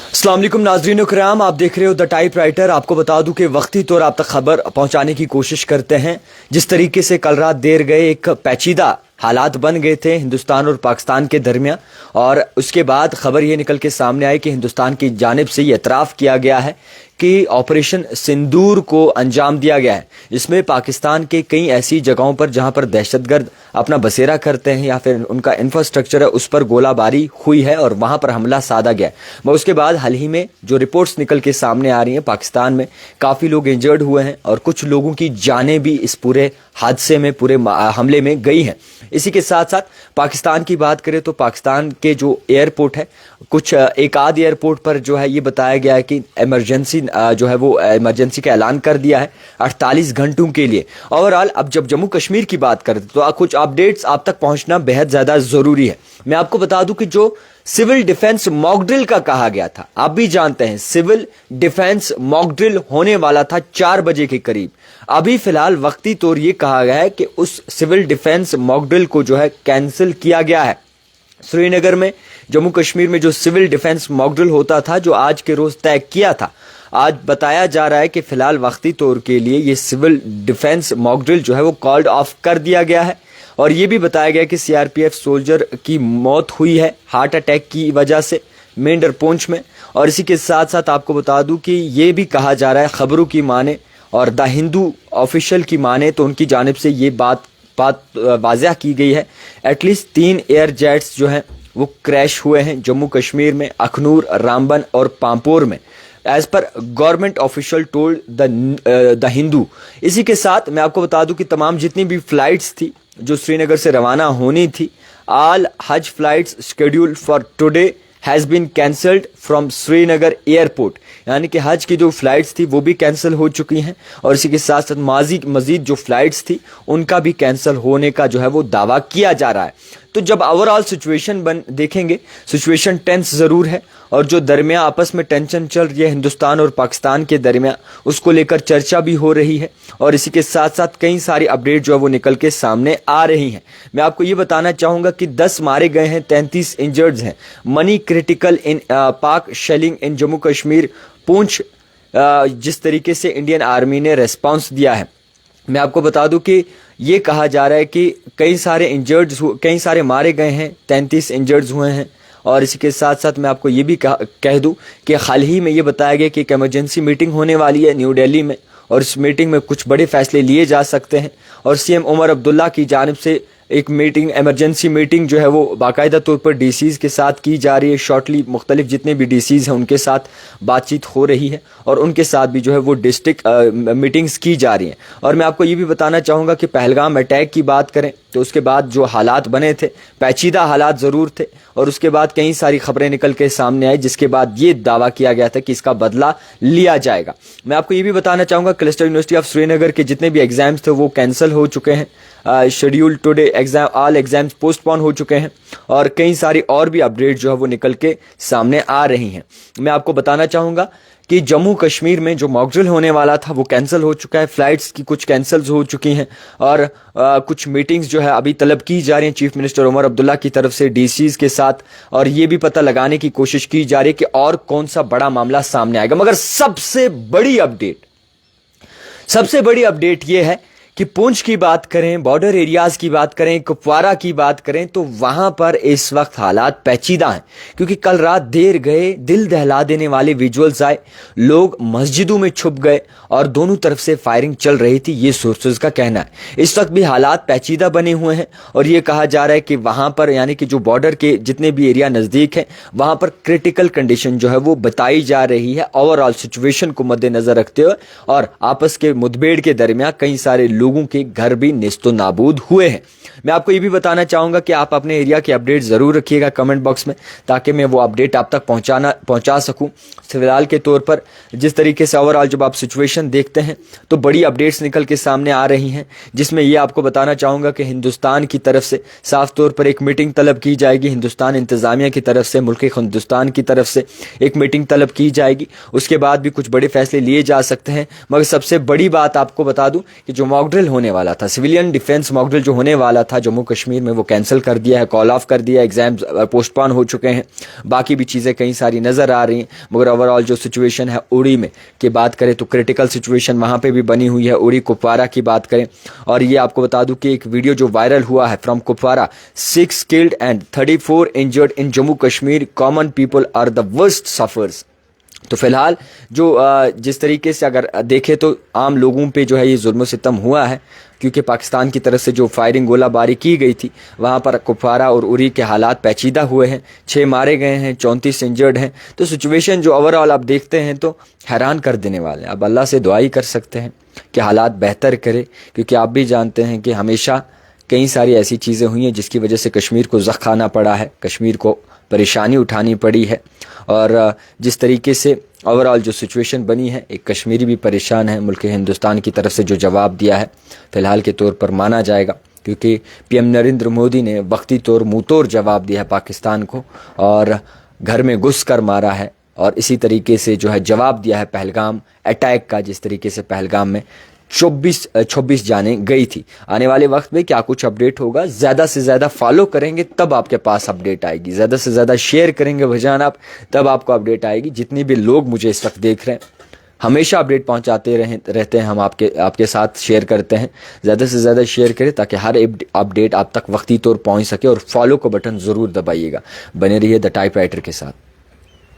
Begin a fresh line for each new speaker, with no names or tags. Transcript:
अस्सलाम वालेकुम नाज़रीन करम, आप देख रहे हो द टाइप राइटर। आपको बता दूं कि वक्ती तौर आप तक खबर पहुंचाने की कोशिश करते हैं। जिस तरीके से कल रात देर गए एक पेचीदा हालात बन गए थे हिंदुस्तान और पाकिस्तान के दरमियान, और उसके बाद खबर ये निकल के सामने आई कि हिंदुस्तान की जानिब से ये एतराफ़ किया गया है कि ऑपरेशन सिंदूर को अंजाम दिया गया है। इसमें पाकिस्तान के कई ऐसी जगहों पर जहां पर दहशतगर्द अपना बसेरा करते हैं या फिर उनका इंफ्रास्ट्रक्चर है, उस पर गोलाबारी हुई है और वहां पर हमला साधा गया है। मगर उसके बाद हाल ही में जो रिपोर्ट्स निकल के सामने आ रही हैं, पाकिस्तान में काफ़ी लोग इंजर्ड हुए हैं और कुछ लोगों की जानें भी इस पूरे हादसे में, पूरे हमले में गई हैं। इसी के साथ साथ पाकिस्तान की बात करें तो पाकिस्तान के जो एयरपोर्ट है, कुछ एक आध एयरपोर्ट पर जो है ये बताया गया है कि इमरजेंसी जो है वो इमरजेंसी का ऐलान कर दिया है 48 घंटों के लिए। ओवरऑल अब जब जम्मू कश्मीर की बात करते तो कुछ अपडेट्स आप तक पहुंचना बेहद ज़्यादा ज़रूरी है। मैं आपको बता दूं कि जो सिविल डिफेंस मॉक ड्रिल का कहा गया था, आप भी जानते हैं सिविल डिफेंस मॉक ड्रिल होने वाला था 4 बजे के करीब। अभी फिलहाल वक्ती तौर ये कहा गया है कि उस सिविल डिफेंस मॉक ड्रिल को जो है कैंसिल किया गया है। श्रीनगर में जम्मू कश्मीर में जो सिविल डिफेंस मॉक ड्रिल होता था, जो आज के रोज तय किया था, आज बताया जा रहा है कि फिलहाल वक्ती तौर के लिए ये सिविल डिफेंस मॉक ड्रिल जो है वो कॉल्ड ऑफ कर दिया गया है। और ये भी बताया गया कि सीआरपीएफ सोल्जर की मौत हुई है हार्ट अटैक की वजह से मेंढर पूंछ में। और इसी के साथ साथ आपको बता दूं कि ये भी कहा जा रहा है, खबरों की माने और द हिंदू ऑफिशियल की माने तो उनकी जानिब से ये बात वाज़ह की गई है, एटलीस्ट 3 एयर जेट्स जो हैं वो क्रैश हुए हैं जम्मू कश्मीर में, अखनूर, रामबन और पांपोर में, as per government official told the Hindu. इसी के साथ मैं आपको बता दूं कि तमाम जितनी भी फ्लाइट्स थी जो श्रीनगर से रवाना होनी थी, all Haj flights scheduled for today has been cancelled from Srinagar airport. यानी कि हज की जो फ्लाइट्स थी वो भी कैंसिल हो चुकी हैं और इसी के साथ साथ मजीद जो फ्लाइट्स थी उनका भी कैंसिल होने का जो है वो दावा किया जा रहा है। तो जब ओवरऑल सिचुएशन देखेंगे, सिचुएशन टेंस ज़रूर है और जो दरमियान आपस में टेंशन चल रही है हिंदुस्तान और पाकिस्तान के दरमियान, उसको लेकर चर्चा भी हो रही है और इसी के साथ साथ कई सारी अपडेट जो है वो निकल के सामने आ रही हैं। मैं आपको ये बताना चाहूँगा कि 10 मारे गए हैं, 33 इंजर्ड्स हैं। मनी क्रिटिकल इन पाक शेलिंग इन जम्मू कश्मीर पूंछ, जिस तरीके से इंडियन आर्मी ने रेस्पॉन्स दिया है। मैं आपको बता दूं कि ये कहा जा रहा है कि कई सारे मारे गए हैं, 33 इंजर्ड्स हुए हैं। और इसी के साथ साथ मैं आपको ये भी कह दूं कि हाल ही में ये बताया गया कि एक इमरजेंसी मीटिंग होने वाली है न्यू दिल्ली में और इस मीटिंग में कुछ बड़े फैसले लिए जा सकते हैं। और सीएम उमर अब्दुल्ला की जानिब से एक मीटिंग, इमरजेंसी मीटिंग जो है वो बाकायदा तौर पर डीसीज के साथ की जा रही है। शॉर्टली मुख्तलिफ जितने भी डीसीज हैं उनके साथ बातचीत हो रही है और उनके साथ भी जो है वो डिस्ट्रिक्ट मीटिंग्स की जा रही हैं। और मैं आपको ये भी बताना चाहूँगा कि पहलगाम अटैक की बात करें तो उसके बाद जो हालात बने थे, पेचीदा हालात ज़रूर थे और उसके बाद कई सारी खबरें निकल के सामने आई जिसके बाद ये दावा किया गया था कि इसका बदला लिया जाएगा। मैं आपको ये भी बताना चाहूँगा क्लस्टर यूनिवर्सिटी ऑफ श्रीनगर के जितने भी एग्जाम्स थे वो कैंसिल हो चुके हैं। Schedule today exam, all exams postpone हो चुके हैं और कई सारी और भी अपडेट जो है वो निकल के सामने आ रही हैं। मैं आपको बताना चाहूँगा कि जम्मू कश्मीर में जो मॉक ड्रिल होने वाला था वो कैंसिल हो चुका है, फ्लाइट्स की कुछ कैंसिल हो चुकी हैं और कुछ मीटिंग्स जो है अभी तलब की जा रही हैं चीफ मिनिस्टर उमर अब्दुल्ला की तरफ से डीसीज के साथ, और ये भी पता लगाने की कोशिश की जा रही है कि और कौन सा बड़ा मामला सामने आएगा। मगर सबसे बड़ी अपडेट ये है कि पुंछ की बात करें, बॉर्डर एरियाज की बात करें, कुपवारा की बात करें तो वहां पर इस वक्त हालात पेचीदा हैं क्योंकि कल रात देर गए दिल दहला देने वाले विजुअल्स आए, लोग मस्जिदों में छुप गए और दोनों तरफ से फायरिंग चल रही थी, ये सोर्सेज का कहना है। इस वक्त भी हालात पेचीदा बने हुए हैं और ये कहा जा रहा है कि वहां पर यानी कि जो बॉर्डर के जितने भी एरिया नज़दीक हैं वहां पर क्रिटिकल कंडीशन जो है वो बताई जा रही है ओवरऑल सिचुएशन को मद्देनजर रखते हुए। और आपस के मुठभेड़ के दरमियान कई सारे लोगों के घर भी नेस्तो नाबूद हुए हैं। मैं आपको ये भी बताना चाहूंगा कि आप अपने एरिया की अपडेट जरूर रखिएगा कमेंट बॉक्स में ताकि मैं वो अपडेट आप तक पहुंचा सकूं। फिलहाल के तौर पर जिस तरीके से ओवरऑल जब आप सिचुएशन देखते हैं तो बड़ी अपडेट्स निकल के सामने आ रही हैं जिसमें ये आपको बताना चाहूंगा कि हिंदुस्तान की तरफ से साफ तौर पर एक मीटिंग तलब की जाएगी, हिंदुस्तान इंतजामिया की तरफ से, मुल्क हिंदुस्तान की तरफ से एक मीटिंग तलब की जाएगी। उसके बाद भी कुछ बड़े फैसले लिए जा सकते हैं। मगर सबसे बड़ी बात आपको बता दूं कि जो मॉक ड्रिल होने वाला था, सिविलियन डिफेंस मॉक ड्रिल जो होने वाला था जम्मू कश्मीर में, वो कैंसिल कर दिया है, कॉल ऑफ कर दिया है, एग्जाम्स पोस्टपोन हो चुके हैं, बाकी भी चीज़ें कई सारी नज़र आ रही हैं। मगर ओवरऑल जो सिचुएशन है उड़ी में की बात करें तो क्रिटिकल सिचुएशन वहाँ पे भी बनी हुई है। उड़ी कुपवारा की बात करें, और ये आपको बता दूं कि एक वीडियो जो वायरल हुआ है from Kupwara, 6 killed and 34 injured in Jammu Kashmir, common people are the worst suffers. तो फिलहाल जो जिस तरीके से अगर देखें तो आम लोगों पे जो है ये जुल्म सितम हुआ है, क्योंकि पाकिस्तान की तरफ से जो फायरिंग गोलाबारी की गई थी वहाँ पर कुपवारा और उरी के हालात पेचीदा हुए हैं, 6 मारे गए हैं, 34 इंजर्ड हैं। तो सिचुएशन जो ओवरऑल आप देखते हैं तो हैरान कर देने वाले हैं। अब अल्लाह से दुआ ही कर सकते हैं कि हालात बेहतर करे, क्योंकि आप भी जानते हैं कि हमेशा कई सारी ऐसी चीज़ें हुई हैं जिसकी वजह से कश्मीर को ज़ख्म खाना पड़ा है, कश्मीर को परेशानी उठानी पड़ी है। और जिस तरीके से ओवरऑल जो सिचुएशन बनी है, एक कश्मीरी भी परेशान है, मुल्क हिंदुस्तान की तरफ से जो जवाब दिया है फ़िलहाल के तौर पर माना जाएगा, क्योंकि पीएम नरेंद्र मोदी ने वक्ती तौर मुँह तोड़ जवाब दिया है पाकिस्तान को, और घर में घुस कर मारा है, और इसी तरीके से जो है जवाब दिया है पहलगाम अटैक का, जिस तरीके से पहलगाम में 26 जानें गई थी। आने वाले वक्त में क्या कुछ अपडेट होगा, ज़्यादा से ज़्यादा फॉलो करेंगे तब आपके पास अपडेट आएगी, ज़्यादा से ज़्यादा शेयर करेंगे भजान आप, तब आपको अपडेट आएगी। जितने भी लोग मुझे इस वक्त देख रहे हैं हमेशा अपडेट पहुंचाते रहते हैं, हम आपके साथ शेयर करते हैं। ज़्यादा से ज़्यादा शेयर करें ताकि हर अपडेट आप तक वक्ती तौर पहुंच सके, और फॉलो का बटन ज़रूर दबाइएगा। बने रहिए द टाइप राइटर के साथ।